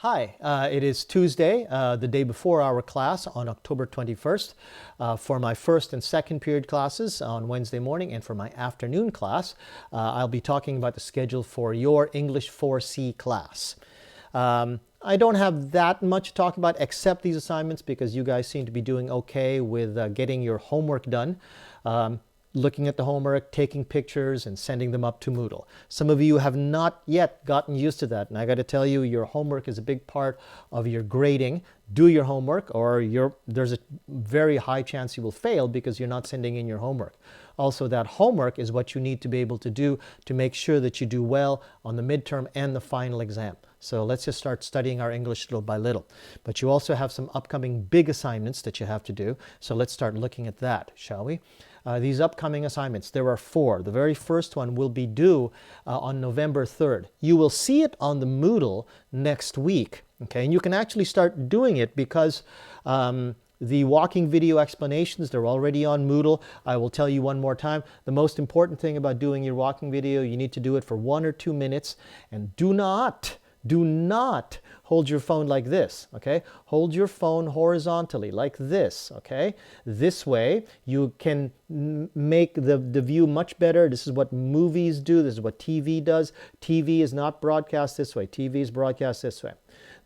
Hi, it is Tuesday, the day before our class on October 21st. For my first and second period classes on Wednesday morning and for my afternoon class, I'll be talking about the schedule for your English 4C class. I don't have that much to talk about except these assignments because you guys seem to be doing okay with getting your homework done. Looking at the homework, taking pictures, and sending them up to Moodle. Some of you have not yet gotten used to that, and I got to tell you, your homework is a big part of your grading. Do your homework, or there's a very high chance you will fail because you're not sending in your homework. Also, that homework is what you need to be able to do to make sure that you do well on the midterm and the final exam. So let's just start studying our English little by little. But you also have some upcoming big assignments that you have to do. So let's start looking at that, shall we? These upcoming assignments, there are 4. The very first one will be due on November 3rd. You will see it on the Moodle next week, okay? And you can actually start doing it because the walking video explanations, they're already on Moodle. I will tell you one more time, the most important thing about doing your walking video, you need to do it for 1 or 2 minutes, and do not hold your phone like this, okay? Hold your phone horizontally like this, okay? This way you can make the view much better. This is what movies do. This is what TV does. TV is not broadcast this way. TV is broadcast this way.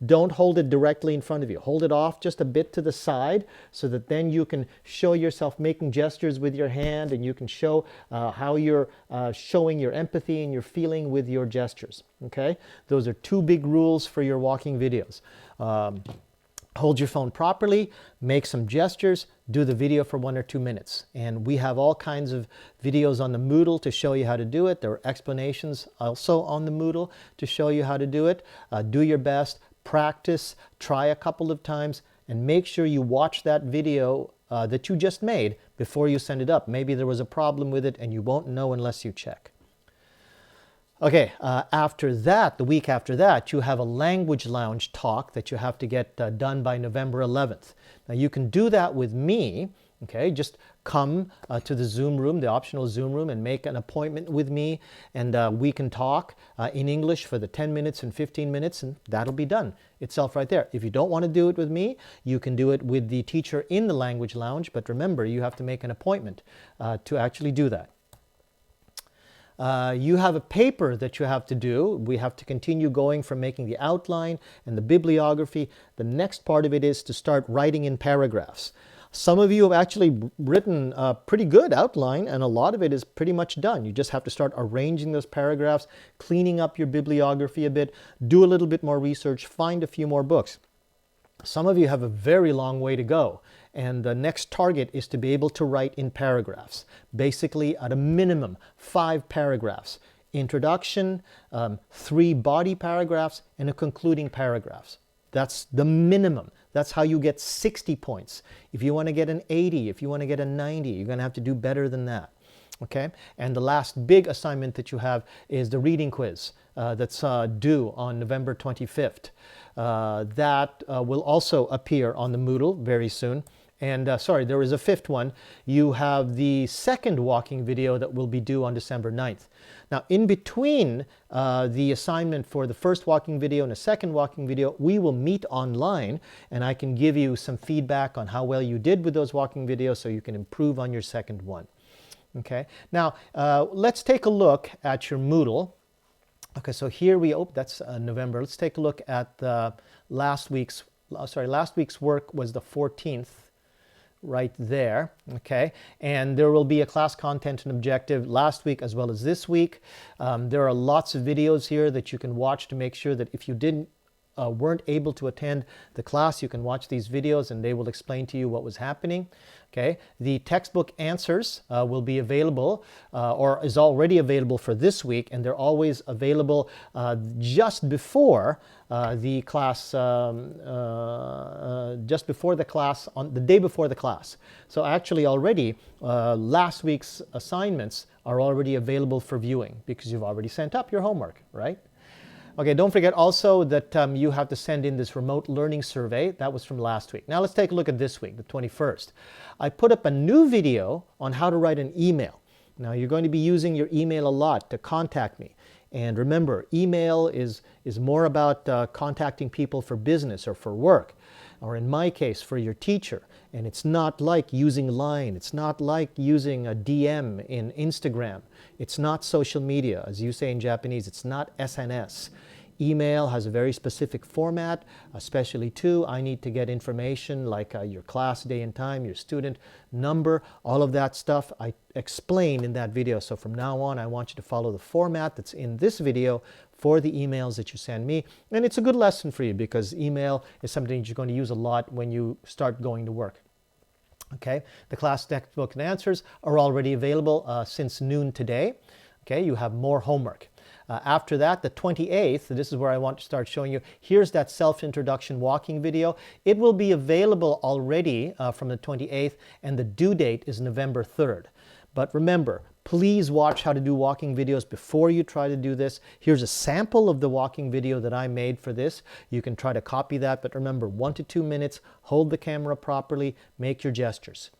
Don't hold it directly in front of you. Hold it off just a bit to the side so that then you can show yourself making gestures with your hand, and you can show how you're showing your empathy and your feeling with your gestures. Okay? Those are 2 big rules for your walking videos. Hold your phone properly, make some gestures, do the video for 1 or 2 minutes. And we have all kinds of videos on the Moodle to show you how to do it. There are explanations also on the Moodle to show you how to do it. Do your best. Practice, try a couple of times, and make sure you watch that video that you just made before you send it up. Maybe there was a problem with it and you won't know unless you check. Okay, after that, the week after that, you have a language lounge talk that you have to get done by November 11th. Now you can do that with me, okay? Just come to the Zoom room, the optional Zoom room, and make an appointment with me, and we can talk in English for the 10 minutes and 15 minutes, and that'll be done itself right there. If you don't want to do it with me, you can do it with the teacher in the language lounge, but remember, you have to make an appointment to actually do that. You have a paper that you have to do. We have to continue going from making the outline and the bibliography. The next part of it is to start writing in paragraphs. Some of you have actually written a pretty good outline, and a lot of it is pretty much done. You just have to start arranging those paragraphs, cleaning up your bibliography a bit, do a little bit more research, find a few more books. Some of you have a very long way to go, and the next target is to be able to write in paragraphs. Basically, at a minimum, 5 paragraphs. Introduction, 3 body paragraphs, and a concluding paragraphs. That's the minimum. That's how you get 60 points. If you want to get an 80, if you want to get a 90, you're going to have to do better than that. Okay? And the last big assignment that you have is the reading quiz that's due on November 25th. That will also appear on the Moodle very soon. And sorry, there is a 5th one. You have the second walking video that will be due on December 9th. Now, in between the assignment for the first walking video and the second walking video, we will meet online, and I can give you some feedback on how well you did with those walking videos so you can improve on your second one. Okay, now let's take a look at your Moodle. Okay, so here that's November. Let's take a look at last week's work was the 14th. Right there, okay? And there will be a class content and objective last week as well as this week. There are lots of videos here that you can watch to make sure that if you weren't able to attend the class, you can watch these videos and they will explain to you what was happening. Okay, the textbook answers will be available or is already available for this week, and they're always available just before the class, just before the class, on the day before the class. So actually already last week's assignments are already available for viewing because you've already sent up your homework, right? Okay, don't forget also that you have to send in this remote learning survey. That was from last week. Now let's take a look at this week, the 21st. I put up a new video on how to write an email. Now you're going to be using your email a lot to contact me. And remember, email is more about contacting people for business or for work, or in my case, for your teacher. And it's not like using Line. It's not like using a DM in Instagram. It's not social media. As you say in Japanese, it's not SNS. Email has a very specific format, especially too. I need to get information like your class day and time, your student number, all of that stuff I explained in that video. So from now on, I want you to follow the format that's in this video for the emails that you send me. And it's a good lesson for you because email is something that you're going to use a lot when you start going to work. Okay, the class textbook and answers are already available since noon today. Okay, you have more homework. After that, the 28th, this is where I want to start showing you, here's that self-introduction walking video. It will be available already from the 28th, and the due date is November 3rd. But remember, please watch how to do walking videos before you try to do this. Here's a sample of the walking video that I made for this. You can try to copy that, but remember, 1 to 2 minutes, hold the camera properly, make your gestures.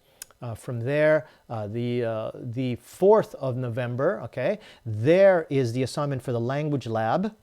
From there, the 4th of November, okay, there is the assignment for the language lab.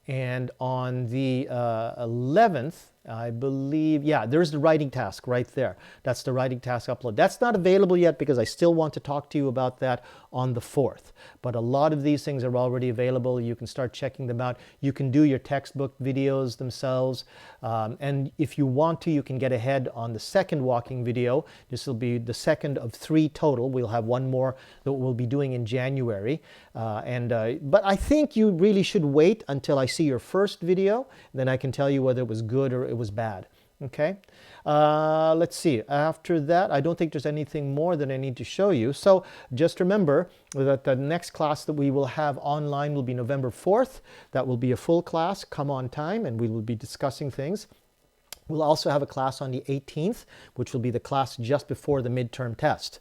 And on the 11th, I believe, yeah, there's the writing task right there. That's the writing task upload. That's not available yet because I still want to talk to you about that on the 4th. But a lot of these things are already available. You can start checking them out. You can do your textbook videos themselves. And if you want to, you can get ahead on the second walking video. This will be the second of 3 total. We'll have one more that we'll be doing in January. But I think you really should wait until I see your first video. Then I can tell you whether it was good or it was bad. Okay, let's see. After that, I don't think there's anything more that I need to show you. So just remember that the next class that we will have online will be November 4th. That will be a full class. Come on time, and we will be discussing things. We'll also have a class on the 18th, which will be the class just before the midterm test.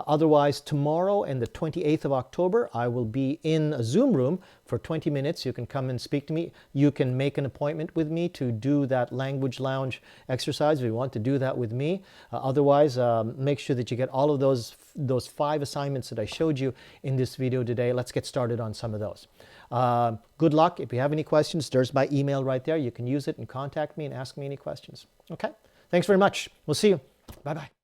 Otherwise, tomorrow and the 28th of October, I will be in a Zoom room for 20 minutes. You can come and speak to me. You can make an appointment with me to do that language lounge exercise if you want to do that with me. Otherwise, make sure that you get all of those 5 assignments that I showed you in this video today. Let's get started on some of those. Good luck. If you have any questions, there's my email right there. You can use it and contact me and ask me any questions. Okay? Thanks very much. We'll see you. Bye-bye.